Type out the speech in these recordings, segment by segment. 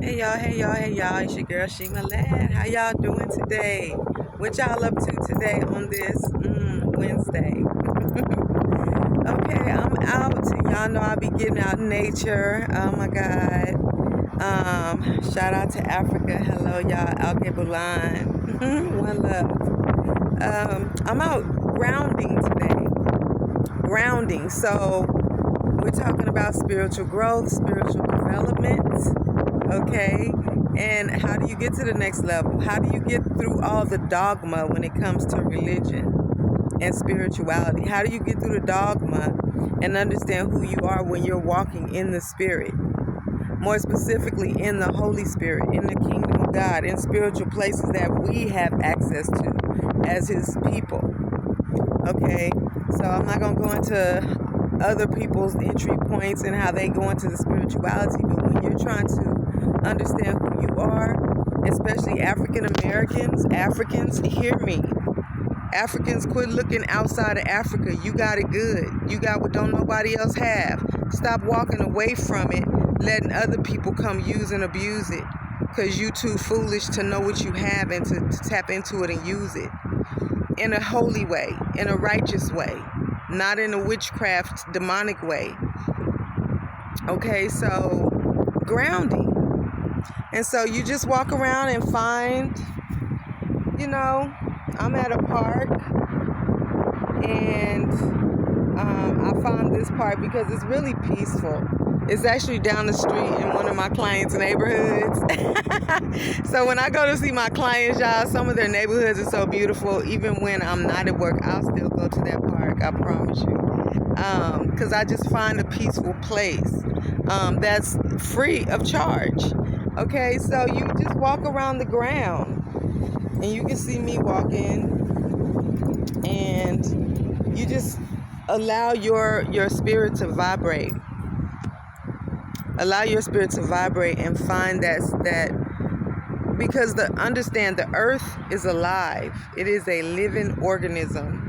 Hey y'all, hey y'all, hey y'all. It's your girl Shema Ladd. How y'all doing today? What y'all up to today on this Wednesday? Okay, I'm out. Y'all know I'll be getting out in nature. Oh my God. Shout out to Africa. Hello y'all. Alkebulan. One love. I'm out grounding today. Grounding. So we're talking about spiritual growth, spiritual development. Okay, and how do you get to the next level? How do you get through all the dogma when it comes to religion and spirituality? How do you get through the dogma and understand who you are when you're walking in the Spirit? More specifically, in the Holy Spirit, in the kingdom of God, in spiritual places that we have access to as His people. Okay, so I'm not going to go into other people's entry points and how they go into the spirituality, but when you're trying to understand who you are, especially African Americans, hear me. Africans, quit looking outside of Africa. You got it good. You got what don't nobody else have. Stop walking away from it, letting other people come use and abuse it, because you too foolish to know what you have and to tap into it and use it in a holy way, in a righteous way, not in a witchcraft demonic way. Okay, so grounding. And so you just walk around and find, I'm at a park, and I found this park because it's really peaceful. It's actually down the street in one of my clients' neighborhoods. So when I go to see my clients, y'all, some of their neighborhoods are so beautiful. Even when I'm not at work, I'll still go to that park, I promise you. Because I just find a peaceful place that's free of charge. Okay, so you just walk around the ground, and you can see me walking, and you just allow your spirit to vibrate. Allow your spirit to vibrate and find that because understand the earth is alive. It is a living organism.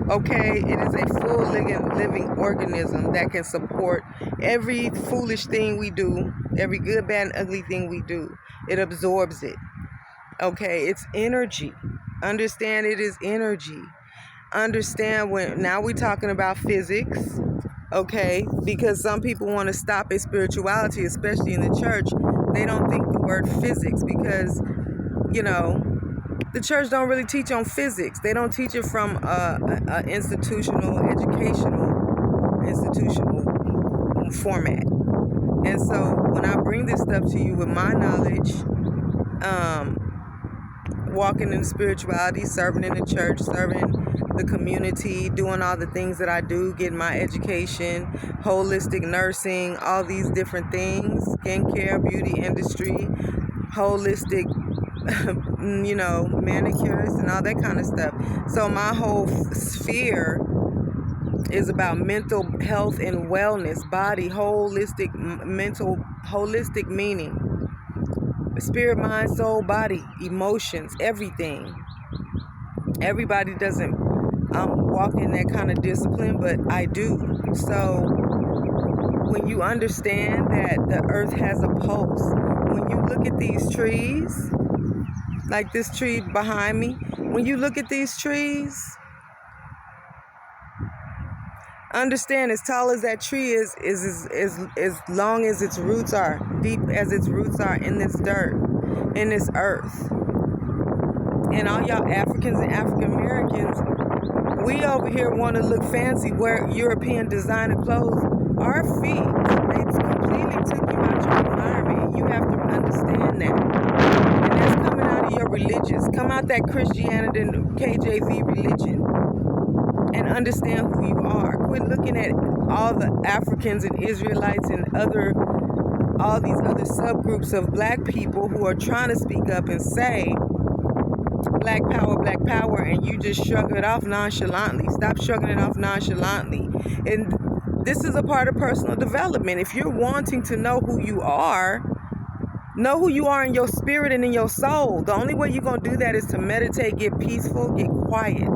Okay, it is a full living organism that can support every foolish thing we do, every good, bad, and ugly thing we do. It absorbs it. Okay, it's energy. Understand it is energy. Understand now we're talking about physics. Okay, because some people want to stop a spirituality, especially in the church. They don't think the word physics because, the church don't really teach on physics. They don't teach it from a institutional format. And so when I bring this stuff to you with my knowledge, walking in spirituality, serving in the church, serving the community, doing all the things that I do, getting my education, holistic nursing, all these different things, skincare, beauty industry, holistic, manicures and all that kind of stuff. So my whole sphere is about mental health and wellness, body, holistic, holistic meaning, spirit, mind, soul, body, emotions, everything. Everybody doesn't walk in that kind of discipline, but I do. So when you understand that the earth has a pulse, when you look at these trees, like this tree behind me, when you look at these trees, understand as tall as that tree is as long as its roots are, deep as its roots are in this dirt, in this earth. And all y'all Africans and African Americans, we over here want to look fancy, wear European designer clothes. Our feet, they completely took you out your environment. You have to understand that. And that's coming out of your religious. Come out that Christianity and KJV religion. And understand who you are. Quit looking at all the Africans and Israelites and all these other subgroups of black people who are trying to speak up and say black power, and you just shrug it off nonchalantly. Stop shrugging it off nonchalantly. And this is a part of personal development. If you're wanting to know who you are in your spirit and in your soul. The only way you're going to do that is to meditate, get peaceful, get quiet.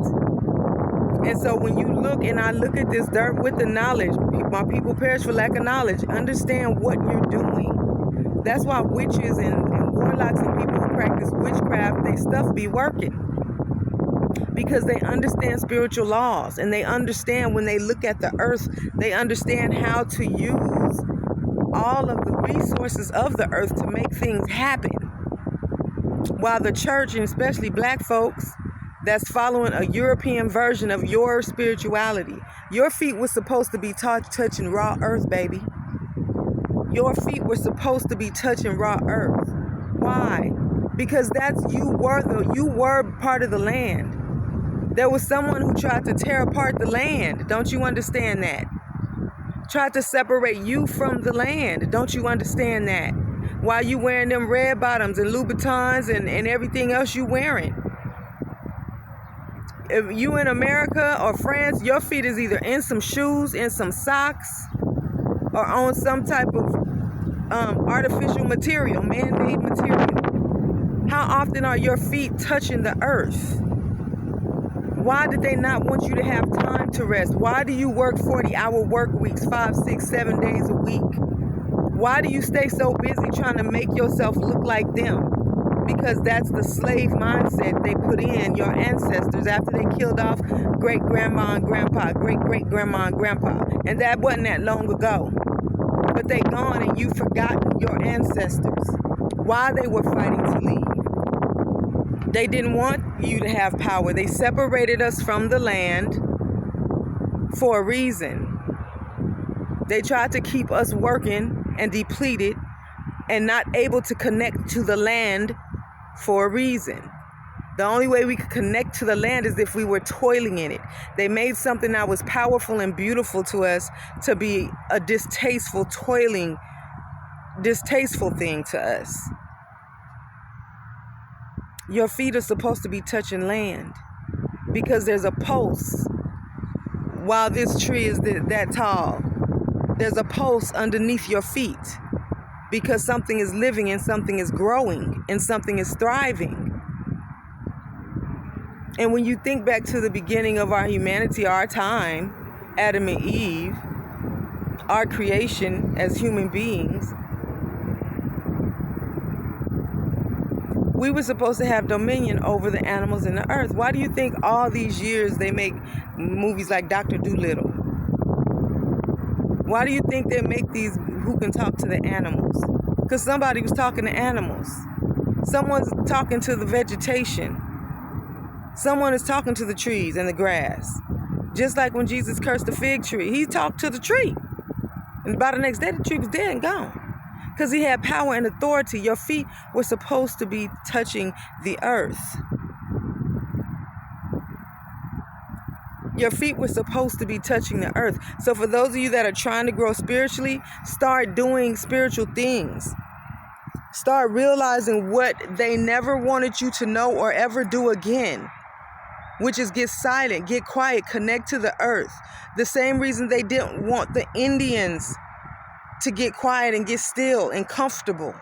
And so when you look, and I look at this dirt with the knowledge, my people perish for lack of knowledge. Understand what you're doing. That's why witches and warlocks and people who practice witchcraft, they stuff be working. Because they understand spiritual laws, and they understand when they look at the earth, they understand how to use all of the resources of the earth to make things happen. While the church, and especially black folks, that's following a European version of your spirituality. Your feet were supposed to be touching raw earth, baby. Your feet were supposed to be touching raw earth. Why? Because you were part of the land. There was someone who tried to tear apart the land. Don't you understand that? Tried to separate you from the land. Don't you understand that? While you wearing them red bottoms and Louboutins and everything else you wearing. If you in America or France, your feet is either in some shoes, in some socks, or on some type of artificial material, man-made material. How often are your feet touching the earth? Why did they not want you to have time to rest? Why do you work 40-hour work weeks, 5, 6, 7 days a week? Why do you stay so busy trying to make yourself look like them? Because that's the slave mindset they put in your ancestors after they killed off great-grandma and grandpa, great-great-grandma and grandpa. And that wasn't that long ago. But they gone and you've forgotten your ancestors. Why they were fighting to leave. They didn't want you to have power. They separated us from the land for a reason. They tried to keep us working and depleted and not able to connect to the land for a reason. The only way we could connect to the land is if we were toiling in it. They made something that was powerful and beautiful to us to be a distasteful thing to us. Your feet are supposed to be touching land because there's a pulse. While this tree is that tall, there's a pulse underneath your feet because something is living and something is growing and something is thriving. And when you think back to the beginning of our humanity, our time, Adam and Eve, our creation as human beings, we were supposed to have dominion over the animals in the earth. Why do you think all these years they make movies like Dr. Dolittle? Why do you think they make these who can talk to the animals? Because somebody was talking to animals. Someone's talking to the vegetation. Someone is talking to the trees and the grass. Just like when Jesus cursed the fig tree, he talked to the tree. And by the next day, the tree was dead and gone. Because he had power and authority. Your feet were supposed to be touching the earth. Your feet were supposed to be touching the earth. So for those of you that are trying to grow spiritually, start doing spiritual things. Start realizing what they never wanted you to know or ever do again, which is get silent, get quiet, connect to the earth. The same reason they didn't want the Indians to get quiet and get still and comfortable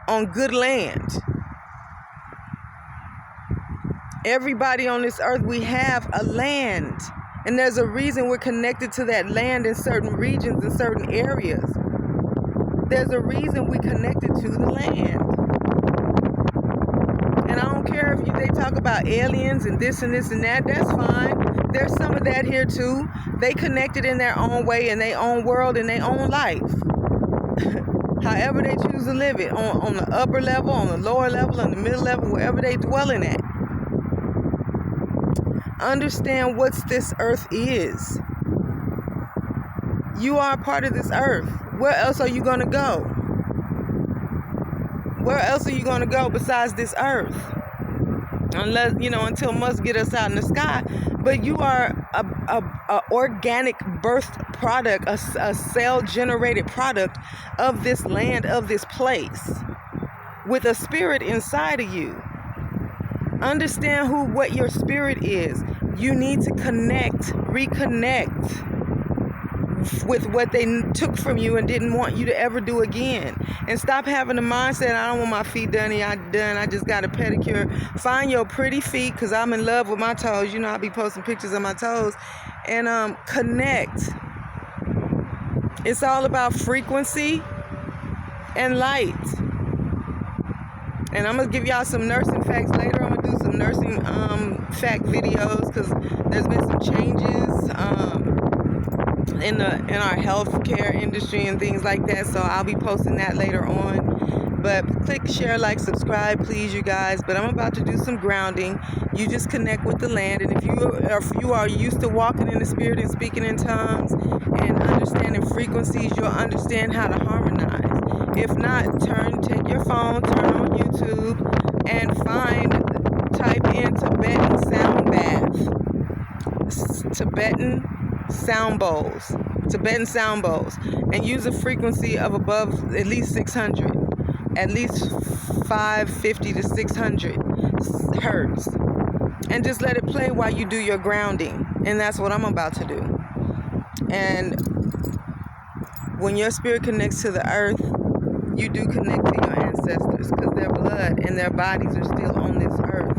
on good land. Everybody on this earth, we have a land. And there's a reason we're connected to that land in certain regions, in certain areas. There's a reason we connected to the land. And I don't care if they talk about aliens and this and this and that. That's fine. There's some of that here too. They connected in their own way, in their own world, in their own life. However they choose to live it. On the upper level, on the lower level, on the middle level, wherever they dwelling at. Understand what this earth is. You are a part of this earth. Where else are you going to go? Where else are you going to go besides this earth? Unless, until Musk get us out in the sky. But you are a organic birthed product, a cell-generated product of this land, of this place, with a spirit inside of you. Understand what your spirit is. You need to reconnect with what they took from you and didn't want you to ever do again. And stop having the mindset, I don't want my feet done, I just got a pedicure. Find your pretty feet, because I'm in love with my toes. I'll be posting pictures of my toes. And connect. It's all about frequency. and light. And I'm going to give y'all some nursing facts later. I'm going to do some nursing fact videos because there's been some changes in our healthcare industry and things like that. So I'll be posting that later on. But click, share, like, subscribe, please, you guys. But I'm about to do some grounding. You just connect with the land. And if you are used to walking in the spirit and speaking in tongues and understanding frequencies, you'll understand how to harmonize. If not, take your phone, turn on YouTube, and type in Tibetan sound bath, Tibetan sound bowls, and use a frequency of above at least 600, at least 550 to 600 hertz, and just let it play while you do your grounding. And that's what I'm about to do. And when your spirit connects to the earth, you do connect to your ancestors because their blood and their bodies are still on this earth.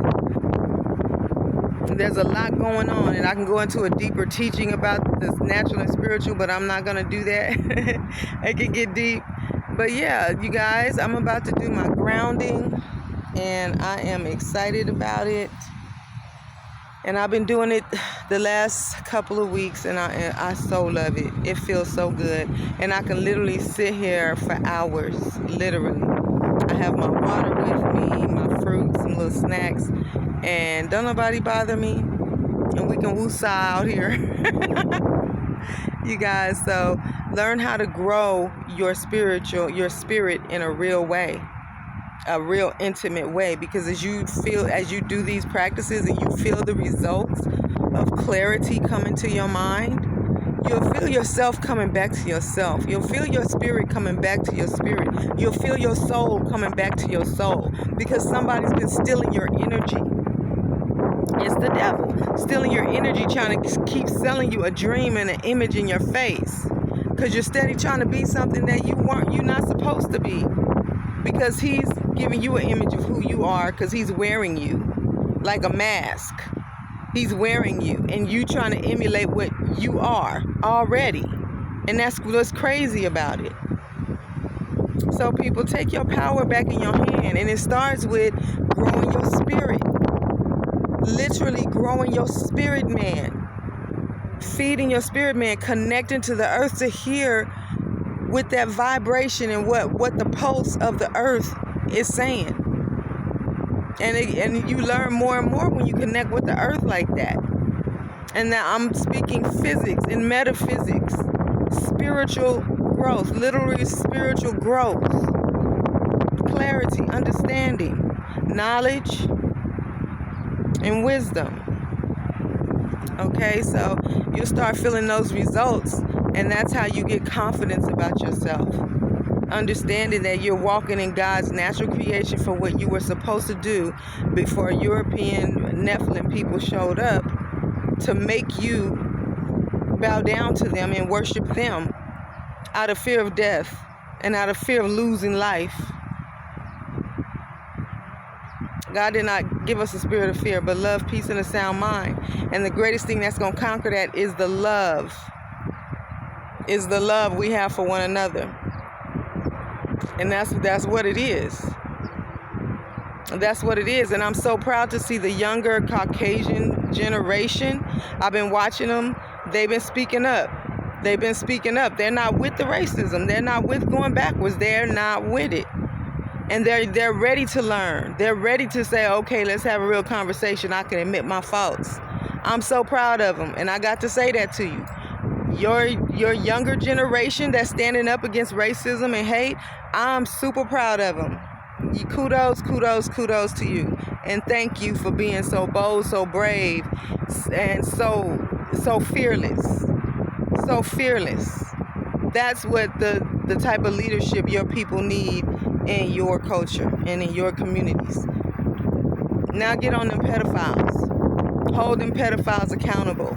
There's a lot going on, and I can go into a deeper teaching about this natural and spiritual, but I'm not going to do that. It can get deep. But yeah, you guys, I'm about to do my grounding, and I am excited about it. And I've been doing it the last couple of weeks, and I so love it. It feels so good. And I can literally sit here for hours, literally. I have my water with me, my fruits, some little snacks, and don't nobody bother me. And we can woosah out here. You guys, so learn how to grow your spirit in a real way. A real intimate way, because as you do these practices and you feel the results of clarity coming to your mind, you'll feel yourself coming back to yourself. You'll feel your spirit coming back to your spirit. You'll feel your soul coming back to your soul, because somebody's been stealing your energy. It's the devil stealing your energy, trying to keep selling you a dream and an image in your face, because you're steady trying to be something that you're not supposed to be. Because he's giving you an image of who you are, because he's wearing you like a mask. He's wearing you, and you trying to emulate what you are already. And that's what's crazy about it. So people, take your power back in your hand, and it starts with growing your spirit. Literally growing your spirit man. Feeding your spirit man, connecting to the earth to hear with that vibration and what the pulse of the earth is saying. And you learn more and more when you connect with the earth like that. And now I'm speaking physics and metaphysics, spiritual growth, literally spiritual growth, clarity, understanding, knowledge, and wisdom. Okay, so you'll start feeling those results. And that's how you get confidence about yourself. Understanding that you're walking in God's natural creation for what you were supposed to do before European Nephilim people showed up to make you bow down to them and worship them out of fear of death and out of fear of losing life. God did not give us a spirit of fear, but love, peace, and a sound mind. And the greatest thing that's going to conquer that is the love. Is the love we have for one another. And that's what it is. That's what it is. And I'm so proud to see the younger Caucasian generation. I've been watching them. They've been speaking up. They're not with the racism. They're not with going backwards. They're not with it. And they're ready to learn. They're ready to say, okay, let's have a real conversation. I can admit my faults. I'm so proud of them. And I got to say that to you. Your younger generation that's standing up against racism and hate, I'm super proud of them. Kudos to you. And thank you for being so bold, so brave, and so fearless. So fearless. That's what the type of leadership your people need in your culture and in your communities. Now get on them pedophiles. Hold them pedophiles accountable.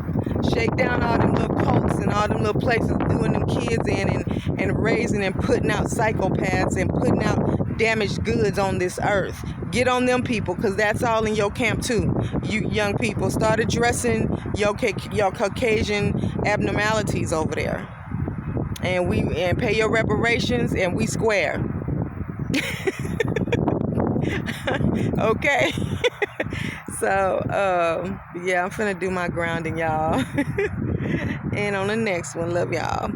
Shake down all them little cults and all them little places doing them kids in and raising and putting out psychopaths and putting out damaged goods on this earth. Get on them people, because that's all in your camp too. You young people, start addressing your Caucasian abnormalities over there. And pay your reparations, and we square. Okay. So, yeah, I'm finna do my grounding, y'all. And on the next one, love y'all.